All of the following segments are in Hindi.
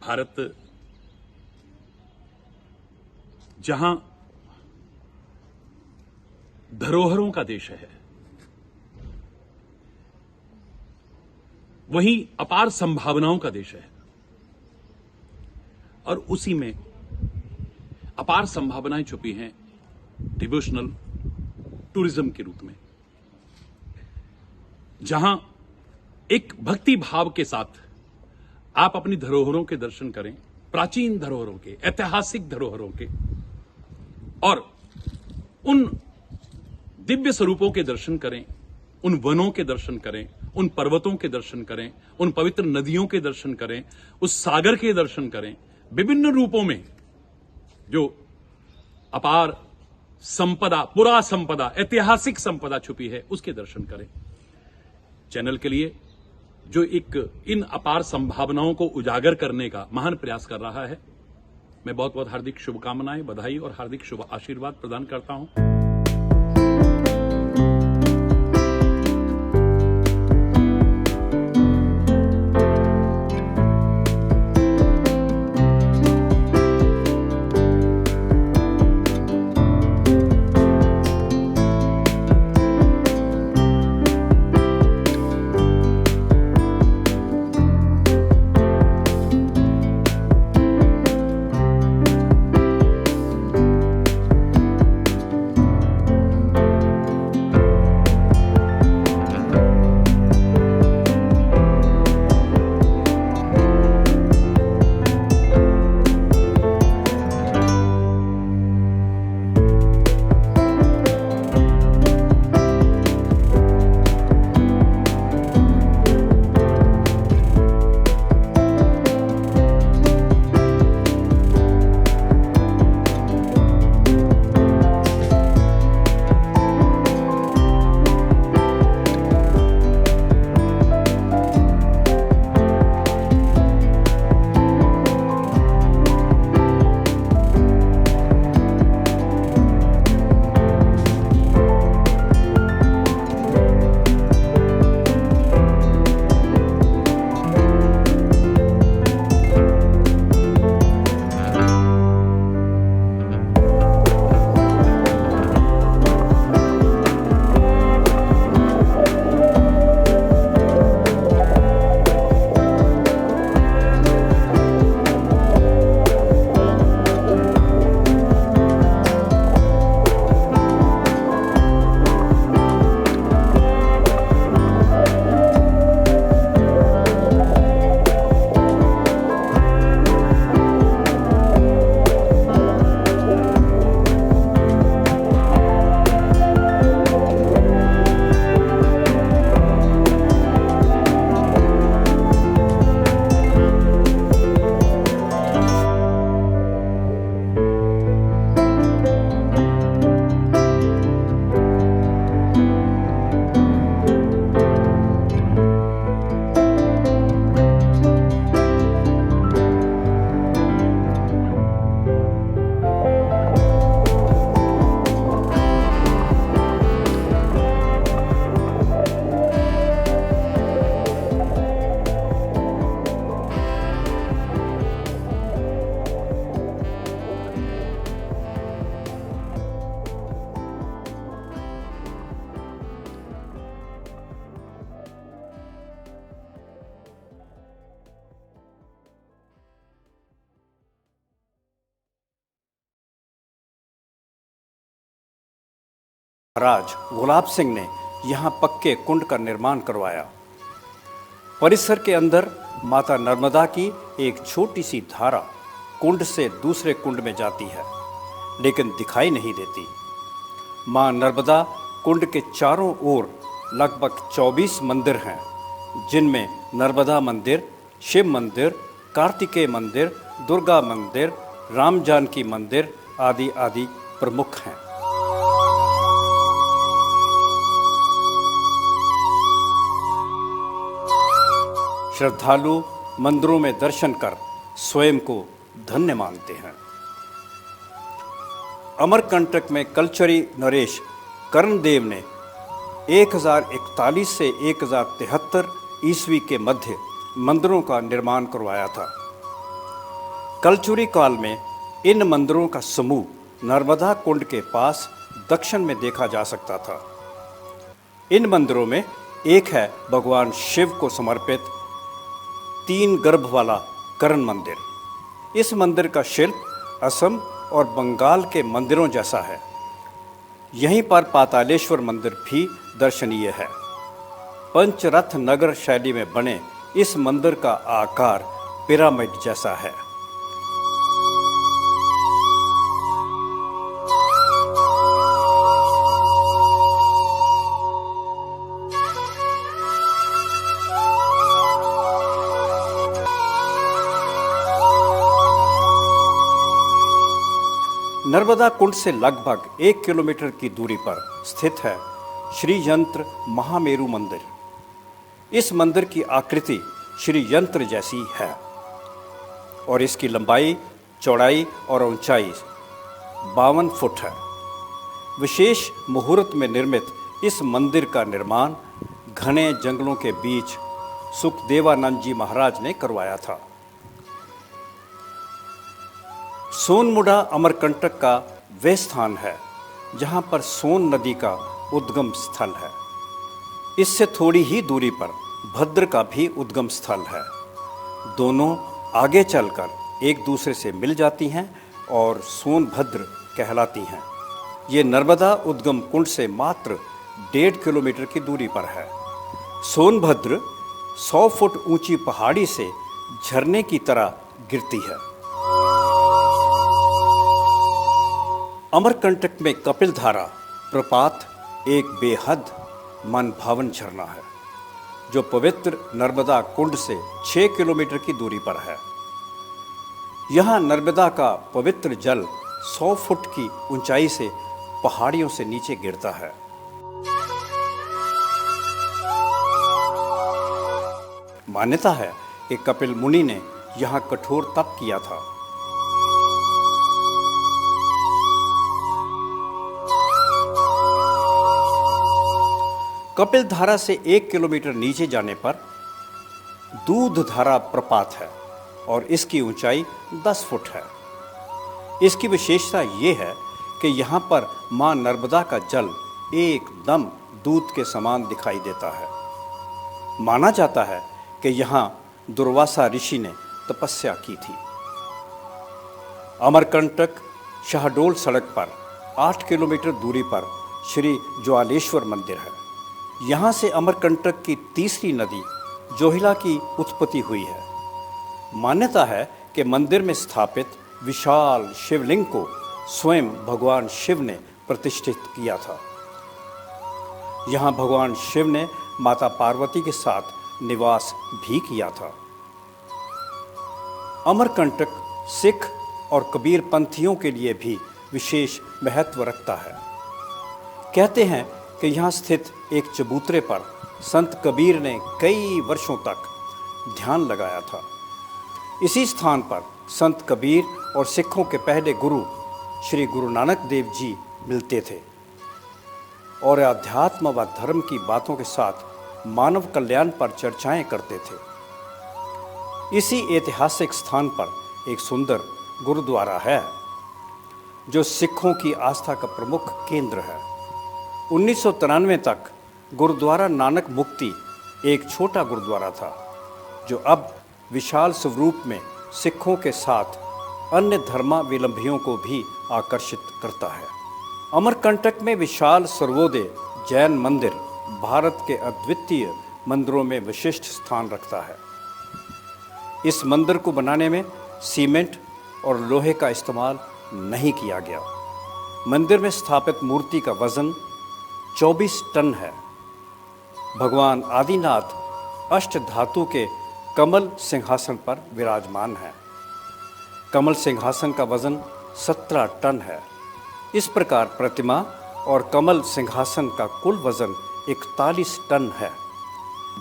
भारत जहां धरोहरों का देश है, वहीं अपार संभावनाओं का देश है और उसी में अपार संभावनाएं छुपी हैं डिवोशनल टूरिज्म के रूप में, जहां एक भक्ति भाव के साथ आप अपनी धरोहरों के दर्शन करें, प्राचीन धरोहरों के, ऐतिहासिक धरोहरों के, और उन दिव्य स्वरूपों के दर्शन करें, उन वनों के दर्शन करें, उन पर्वतों के दर्शन करें, उन पवित्र नदियों के दर्शन करें, उस सागर के दर्शन करें, विभिन्न रूपों में जो अपार संपदा, पुरा संपदा, ऐतिहासिक संपदा छुपी है, उसके दर्शन करें। चैनल के लिए जो एक इन अपार संभावनाओं को उजागर करने का महान प्रयास कर रहा है, मैं बहुत बहुत हार्दिक शुभकामनाएं, बधाई और हार्दिक शुभ आशीर्वाद प्रदान करता हूं। महाराज गुलाब सिंह ने यहाँ पक्के कुंड का निर्माण करवाया। परिसर के अंदर माता नर्मदा की एक छोटी सी धारा कुंड से दूसरे कुंड में जाती है, लेकिन दिखाई नहीं देती। मां नर्मदा कुंड के चारों ओर लगभग 24 मंदिर हैं, जिनमें नर्मदा मंदिर, शिव मंदिर, कार्तिकेय मंदिर, दुर्गा मंदिर, राम जानकी मंदिर आदि आदि प्रमुख हैं। श्रद्धालु मंदिरों में दर्शन कर स्वयं को धन्य मानते हैं। अमरकंटक में कलचरी नरेश कर्णदेव ने 1041 से 1073 ईस्वी के मध्य मंदिरों का निर्माण करवाया था। कलचुरी काल में इन मंदिरों का समूह नर्मदा कुंड के पास दक्षिण में देखा जा सकता था। इन मंदिरों में एक है भगवान शिव को समर्पित 3 गर्भ वाला करण मंदिर। इस मंदिर का शिल्प असम और बंगाल के मंदिरों जैसा है। यहीं पर पातालेश्वर मंदिर भी दर्शनीय है। पंचरथ नगर शैली में बने इस मंदिर का आकार पिरामिड जैसा है। नर्मदा कुंड से लगभग 1 किलोमीटर की दूरी पर स्थित है श्री यंत्र महामेरु मंदिर। इस मंदिर की आकृति श्री यंत्र जैसी है और इसकी लंबाई, चौड़ाई और ऊंचाई 52 फुट है। विशेष मुहूर्त में निर्मित इस मंदिर का निर्माण घने जंगलों के बीच सुखदेवानंद जी महाराज ने करवाया था। सोनमुड़ा अमरकंटक का वह स्थान है जहां पर सोन नदी का उद्गम स्थल है। इससे थोड़ी ही दूरी पर भद्र का भी उद्गम स्थल है। दोनों आगे चलकर एक दूसरे से मिल जाती हैं और सोनभद्र कहलाती हैं। ये नर्मदा उद्गम कुंड से मात्र 1.5 किलोमीटर की दूरी पर है। सोनभद्र 100 फुट ऊंची पहाड़ी से झरने की तरह गिरती है। अमरकंटक में कपिलधारा प्रपात एक बेहद मनभावन झरना है जो पवित्र नर्मदा कुंड से 6 किलोमीटर की दूरी पर है। यहाँ नर्मदा का पवित्र जल 100 फुट की ऊंचाई से पहाड़ियों से नीचे गिरता है। मान्यता है कि कपिल मुनि ने यहाँ कठोर तप किया था। कपिलधारा से 1 किलोमीटर नीचे जाने पर दूधधारा प्रपात है और इसकी ऊंचाई 10 फुट है। इसकी विशेषता ये है कि यहाँ पर मां नर्मदा का जल एकदम दूध के समान दिखाई देता है। माना जाता है कि यहाँ दुर्वासा ऋषि ने तपस्या की थी। अमरकंटक शहडोल सड़क पर 8 किलोमीटर दूरी पर श्री ज्वालेश्वर मंदिर है। यहाँ से अमरकंटक की तीसरी नदी जोहिला की उत्पत्ति हुई है। मान्यता है कि मंदिर में स्थापित विशाल शिवलिंग को स्वयं भगवान शिव ने प्रतिष्ठित किया था। यहाँ भगवान शिव ने माता पार्वती के साथ निवास भी किया था। अमरकंटक सिख और कबीर पंथियों के लिए भी विशेष महत्व रखता है। कहते हैं कि यहाँ स्थित एक चबूतरे पर संत कबीर ने कई वर्षों तक ध्यान लगाया था। इसी स्थान पर संत कबीर और सिखों के पहले गुरु श्री गुरु नानक देव जी मिलते थे और अध्यात्म व धर्म की बातों के साथ मानव कल्याण पर चर्चाएं करते थे। इसी ऐतिहासिक स्थान पर एक सुंदर गुरुद्वारा है जो सिखों की आस्था का प्रमुख केंद्र है। 1993 तक गुरुद्वारा नानक मुक्ति एक छोटा गुरुद्वारा था जो अब विशाल स्वरूप में सिखों के साथ अन्य धर्मावलंबियों को भी आकर्षित करता है। अमरकंटक में विशाल सर्वोदय जैन मंदिर भारत के अद्वितीय मंदिरों में विशिष्ट स्थान रखता है। इस मंदिर को बनाने में सीमेंट और लोहे का इस्तेमाल नहीं किया गया। मंदिर में स्थापित मूर्ति का वजन 24 टन है। भगवान आदिनाथ अष्ट धातु के कमल सिंहासन पर विराजमान है। कमल सिंहासन का वजन 17 टन है। इस प्रकार प्रतिमा और कमल सिंहासन का कुल वजन 41 टन है।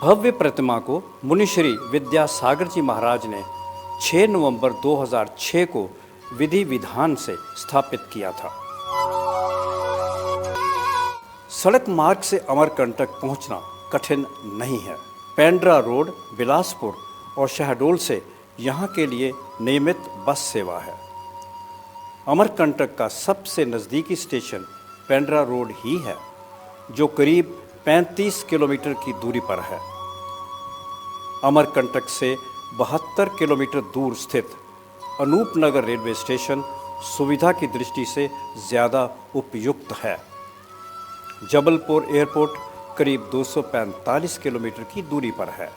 भव्य प्रतिमा को मुनिश्री विद्यासागर जी महाराज ने 6 नवंबर 2006 को विधि विधान से स्थापित किया था। सड़क मार्ग से अमरकंटक पहुंचना कठिन नहीं है। पेंड्रा रोड, बिलासपुर और शहडोल से यहाँ के लिए नियमित बस सेवा है। अमरकंटक का सबसे नज़दीकी स्टेशन पेंड्रा रोड ही है, जो करीब 35 किलोमीटर की दूरी पर है। अमरकंटक से 72 किलोमीटर दूर स्थित अनूपनगर रेलवे स्टेशन सुविधा की दृष्टि से ज़्यादा उपयुक्त है। जबलपुर एयरपोर्ट करीब 245 किलोमीटर की दूरी पर है।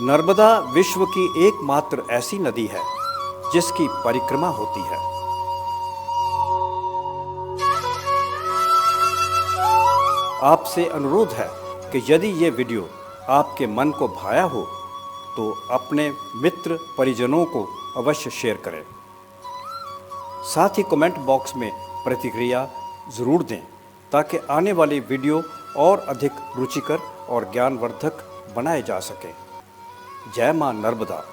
नर्मदा विश्व की एकमात्र ऐसी नदी है जिसकी परिक्रमा होती है। आपसे अनुरोध है कि यदि ये वीडियो आपके मन को भाया हो तो अपने मित्र परिजनों को अवश्य शेयर करें। साथ ही कमेंट बॉक्स में प्रतिक्रिया ज़रूर दें ताकि आने वाली वीडियो और अधिक रुचिकर और ज्ञानवर्धक बनाए जा सकें। जय मां नर्मदा।